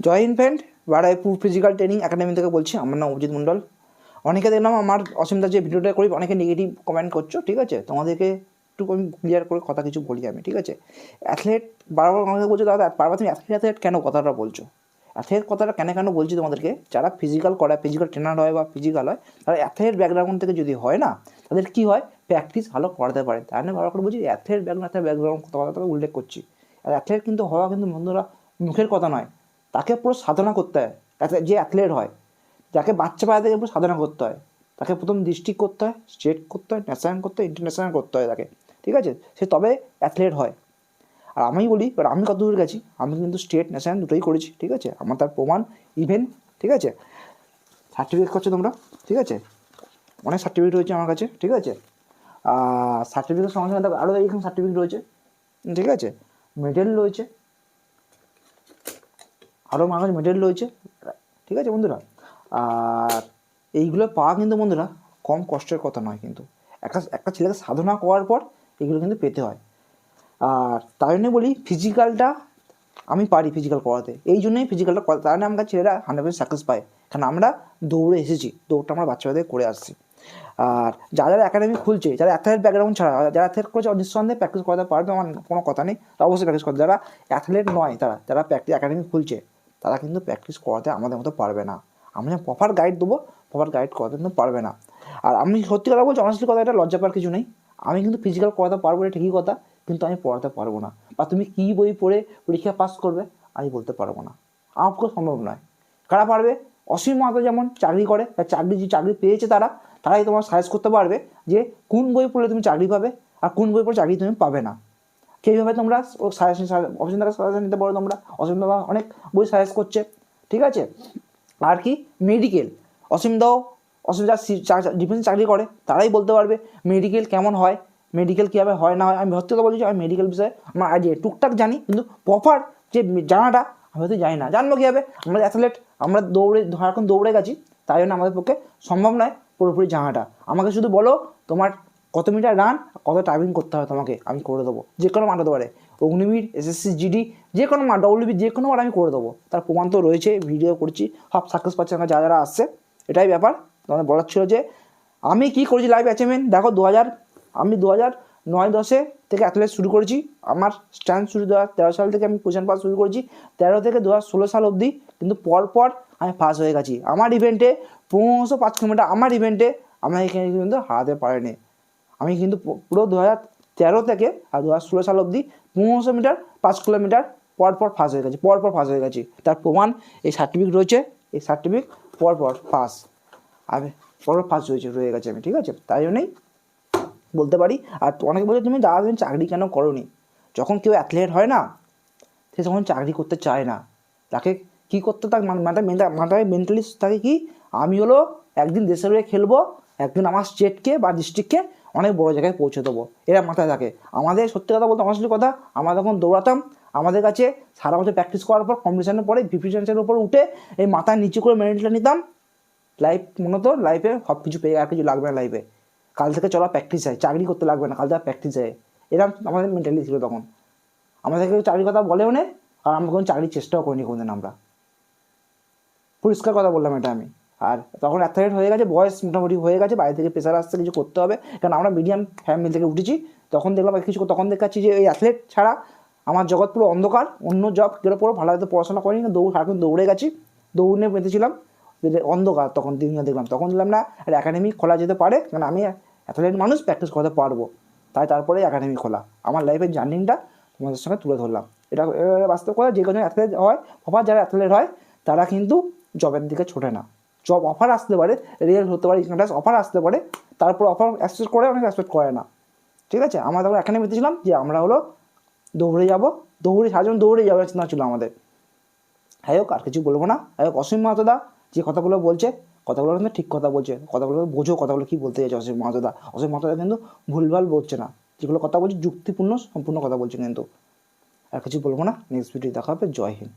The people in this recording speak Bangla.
জয় হিন্দ friend, Baruipur physical training academy থেকে বলছি। আমার নাম অভিজিৎ মণ্ডল। অনেকে দেখলাম আমার অসীমদার যে ভিডিওটা করি অনেকে নেগেটিভ কমেন্ট করছো, ঠিক আছে? তোমাদেরকে একটু আমি ক্লিয়ার করে কথা কিছু বলি আমি, ঠিক আছে? অ্যাথলেট বারবার আমাকে বলছো, দাদা বারবার তুমি অ্যাথলেট কেন কথাটা বলছো? অ্যাথলেট কথাটা কেন বলছি তোমাদেরকে, যারা ফিজিক্যাল করে, ফিজিক্যাল ট্রেনার হয় বা ফিজিক্যাল হয়, তারা অ্যাথলেট ব্যাকগ্রাউন্ড থেকে যদি হয় না, তাদের কী হয়, প্র্যাকটিস ভালো করাতে পারে। তাই না বারবার করে বলছি অ্যাথলেট ব্যাকগ্রাউন্ড কথা উল্লেখ করছি। আর অ্যাথলেট কিন্তু হওয়া কিন্তু বন্ধুরা মুখের কথা নয়, তাকে পুরো সাধনা করতে হয়। যে অ্যাথলেট হয়, যাকে বাচ্চা পাড়া থেকে পুরো সাধনা করতে হয়, তাকে প্রথম ডিস্ট্রিক্ট করতে হয়, স্টেট করতে হয়, ন্যাশনাল করতে হয়, ইন্টারন্যাশনাল করতে হয় তাকে, ঠিক আছে? সে তবে অ্যাথলেট হয়। আর আমি বলি, এবার আমি কত দূর গেছি, আমি কিন্তু স্টেট ন্যাশনাল দুটোই করেছি, ঠিক আছে? আমার তার প্রমাণ ইভেন, ঠিক আছে? সার্টিফিকেট করছো তোমরা, ঠিক আছে? অনেক সার্টিফিকেট রয়েছে আমার কাছে, ঠিক আছে? সার্টিফিকেট সঙ্গে সঙ্গে আরও এইখানে সার্টিফিকেট রয়েছে, ঠিক আছে? মেডেল রয়েছে, আরও আমার কাছে মেডেল রয়েছে, ঠিক আছে বন্ধুরা? আর এইগুলো পাওয়া কিন্তু বন্ধুরা কম কষ্টের কথা নয়, কিন্তু একটা ছেলেকে সাধনা করার পর এগুলো কিন্তু পেতে হয়। আর তাই জন্যে বলি ফিজিক্যালটা আমি পারি ফিজিক্যাল করাতে, এই জন্যই ফিজিক্যালটা করা, তার জন্য আমার ছেলেরা 100% সাকসেস পায়, কারণ আমরা দৌড়ে এসেছি, দৌড়টা আমরা বাচ্চাদের করে আসছি। আর যারা একাডেমি খুলছে, যারা অ্যাথলেট ব্যাকগ্রাউন্ড ছাড়া, যারা অ্যাথলেট করছে নিঃসন্দেহে প্র্যাকটিস করাতে পারবে, আমার কোনো কথা নেই, অবশ্যই প্র্যাকটিস করতে। যারা অ্যাথলেট নয়, যারা প্র্যাকটিস একাডেমি খুলছে, তারা কিন্তু প্র্যাকটিস করাতে আমাদের মতো পারবে না। আমরা প্রপার গাইড দেবো, প্রপার গাইড করাতে কিন্তু পারবে না। আর আমি সত্যি কথা বলছি, অনেস্টলি কথা, এটা লজ্জা পাওয়ার কিছু নেই। আমি কিন্তু ফিজিক্যাল করাতে পারবো, এটা ঠিকই কথা, কিন্তু আমি পড়াতে পারবো না। বা তুমি কী বই পড়ে পরীক্ষা পাস করবে আমি বলতে পারবো না, আমার পক্ষে সম্ভব নয়। কারা পারবে? অসীম মাত্রা যেমন চাকরি করে, যে চাকরি পেয়েছে তারাই তোমার সাজেস্ট করতে পারবে যে কোন বই পড়লে তুমি চাকরি পাবে আর কোন বই পড়লে চাকরি তুমি পাবে না। কীভাবে তোমরা সাজেশন অসীম দাদা সাজেশন নিতে পারো তোমরা, অসীম দাদা অনেক বই সাজেস্ট করছে, ঠিক আছে? আর কি মেডিকেল, অসীম যা ডিফেন্স চাকরি করে তারাই বলতে পারবে মেডিকেল কেমন হয়, মেডিকেল কীভাবে হয় না হয়। আমি সত্যি কথা বলছি, আমি মেডিকেল বিষয়ে আমার আইডিয়া টুকটাক জানি, কিন্তু প্রপার যে জানাটা আমি হয়তো জানি না। জানবো কীভাবে? আমরা অ্যাথলেট, আমরা এখন দৌড়ে গেছি, তাই জন্য আমাদের পক্ষে সম্ভব নয় পুরোপুরি জানাটা। আমাকে শুধু বলো তোমার কত মিটার রান, কত টাইমিং করতে হবে তোমাকে, আমি করে দেবো। যে কোনো মাঠ হতে পারে, অগ্নিবীর, এসএসসি জিডি, যে কোনো মাঠ, ডব্লিউবি, যে কোনো মাঠ আমি করে দেবো। তার প্রমাণ তো রয়েছে, ভিডিও করছি, সব সাকসেস পাচ্ছে আমার যারা আসছে। এটাই ব্যাপার। তোমাদের বলার ছিল যে আমি কী করেছি লাইভ অ্যাচিভমেন্ট। দেখো 2009-10 থেকে অ্যাথলেট শুরু করেছি। আমার স্ট্যান্ড শুরু 2013 সাল থেকে আমি পজিশন পাস শুরু করেছি। 13 থেকে 2016 সাল অবধি কিন্তু পরপর আমি ফার্স্ট হয়ে গেছি। আমার ইভেন্টে 1505 কিলোমিটার, আমার ইভেন্টে আমার এখানে কিন্তু হারাতে পারেনি। আমি কিন্তু পুরো 2013 থেকে আর 2016 সাল অবধি 1500 মিটার 5 কিলোমিটার পরপর ফার্স্ট হয়ে গেছি। তার প্রমাণ এই সার্টিফিকেট রয়েছে, এই সার্টিফিকেট পরপর ফার্স্ট, আমি পরপর ফার্স্ট রয়ে গেছে আমি, ঠিক আছে? তাই জন্যই বলতে পারি। আর অনেকে বলছে তুমি চাকরি কেন করোনি? যখন কেউ অ্যাথলেট হয় না, সে তখন চাকরি করতে চায় না। তাকে কী করতে, তার মাথায় মেন্টালি থাকে কি, আমি হলো একদিন দেশের হয়ে খেলবো, একদিন আমার স্টেটকে বা ডিস্ট্রিক্টকে অনেক বড়ো জায়গায় পৌঁছে দেবো, এরা মাথায় থাকে। আমাদের সত্যি কথা বলতে, অনেস্টলি কথা, আমরা যখন দৌড়াতাম, আমাদের কাছে সারা বছর প্র্যাকটিস করার পর কম্পিটিশনের পরে প্রিপারেশনের উপর উঠে এই মাথায় নিচু করে মেডেলটা নিতাম। লাইফে সব কিছু পেয়ে, আর কিছু লাগবে না লাইফে। কাল থেকে চলা প্র্যাকটিস হয়, চাকরি করতে লাগবে না, কাল থেকে প্র্যাকটিস হয়, এরকম আমাদের মেন্টালিটি ছিল তখন। আমাদেরকে চাকরির কথা বলেও নেই, আর আমরা কোনো চাকরির চেষ্টাও করিনি কোনোদিন। আমরা পরিষ্কার কথা বললাম এটা আমি। আর তখন অ্যাথলেট হয়ে গেছে, বয়স মোটামুটি হয়ে গেছে, বাইরে থেকে প্রেশার আসছে, কিছু করতে হবে, কারণ আমরা মিডিয়াম ফ্যামিলি থেকে উঠেছি। তখন দেখলাম তখন দেখাচ্ছি যে এই অ্যাথলেট ছাড়া আমার জগৎ পুরো অন্ধকার, অন্য জব কেউ পুরো ভালো হয়তো পড়াশোনা করিনি, সারাক্ষণ দৌড়ে গেছি, দৌড়ে পেতেছিলাম, অন্ধকার তখন দিনটা দেখলাম। তখন দিলাম না আর একাডেমি খোলা যেতে পারে, কারণ আমি অ্যাথলেট মানুষ, প্র্যাকটিস করতে পারবো, তারপরে একাডেমি খোলা। আমার লাইফের জার্নিটা তোমাদের সঙ্গে তুলে ধরলাম। এটা বাস্তব কথা, যে কোনো অ্যাথলেট হয়, যারা অ্যাথলেট হয় তারা কিন্তু জবের দিকে ছোটে না। জব অফার আসতে পারে, রিয়েল হতে পারে, ইনকাম অফার আসতে পারে, তারপর অফার অ্যাকসেপ্ট করে, অনেক অ্যাকসেপ্ট করে না, ঠিক আছে? আমরা তখন এখানে বেঁধেছিলাম যে আমরা হলো দৌড়ে যাবো, সারাজন দৌড়ে যাওয়ার চিন্তা ছিল আমাদের। যাই হোক, আর কিছু বলবো না। যাই হোক, অসীম মাহাতোদা যে কথাগুলো বলছে, কথাগুলো কিন্তু ঠিক কথা বলছে, কথাগুলো বোঝো, কথাগুলো কী বলতে চাইছে অসীম মাহাতোদা কিন্তু ভুলভাল বলছে না, যেগুলো কথা বলছে যুক্তিপূর্ণ সম্পূর্ণ কথা বলছে কিন্তু। আর কিছু বলবো না, নেক্সট ভিডিও দেখা হবে। জয় হিন্দ।